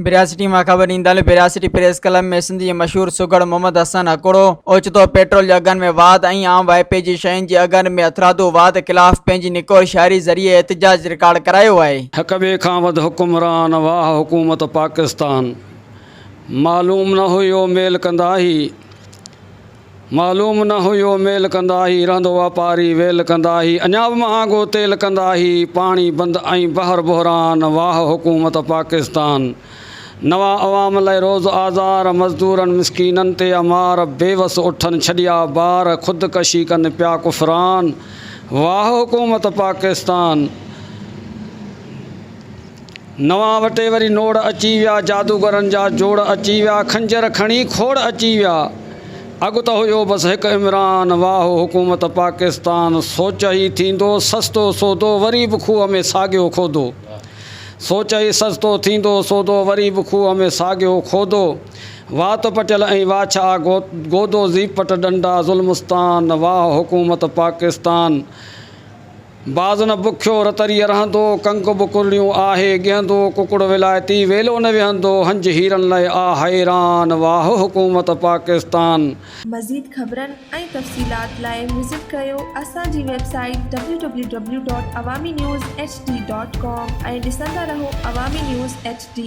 ڀرياسٽي مان خبر ईंदड़ ڀرياسٽي پريس क्लब में सिंधी मशहूर सगढ़ محمد ھڪڙو اوچتو پيٽرول जे अगन में वाद ऐं आम वाइपे जी शयुनि जे अगन में अथरादू वाद खिलाफ पंहिंजी नक़ोर शाइरी ज़रिए एहतजाज रिकॉर्ड करायो आहे। हक ॿिए खां वधि हुकुमरान वाह हुकूमत पाकिस्तान मालूम न हुयो मेल कंदाही मालूम न हुयो मेल कंदाही रहंदो वापारी वेल कंदाही अञा बि महांगो तेल कंदाही पाणी बंदि ऐं बहर बहरान वाह हुकूमत पाकिस्तान नवा अवाम लाइ रोज़ आज़ार मज़दूरनि मिसकीननि ते अमार बेवस उठनि छॾिया ॿार ख़ुदकशी कनि पिया कुफ़रान वाह हुकूमत पाकिस्तान नवां वटे वरी नोड़ अची विया जादूगरनि जा जोड़ अची विया खंजर खणी खोड़ अची विया अॻु त हुयो बसि हिकु इमरान वाह हुकूमत पाकिस्तान सोच ई थींदो सस्तो सौदो वरी बि खूह में साॻियो खोदो सोच ई सस्तो थींदो सौदो वरी बि खूह में साॻियो खोदो वात पटियल ऐं वाछा गोदो ज़ीपट डंडा ज़ुल्मस्तान वाह हुकूमत पाकिस्तान बाज़ न बुखियो रतरीअ रहंदो कंक बुकुलियूं आहे ॻहंदो कुकुड़ विलायती वेलो न विहंदो हंज हीरनि लाइ आ हैरान वाह हुकूमत पाकिस्तान। मज़ीद ख़बरनि ऐं तफ़सीलात लाइ विज़िट कयो असांजी वेबसाइट www.awamiNewsHD.com ऐं ॾिसंदा रहो अवामी न्यूज़ HD।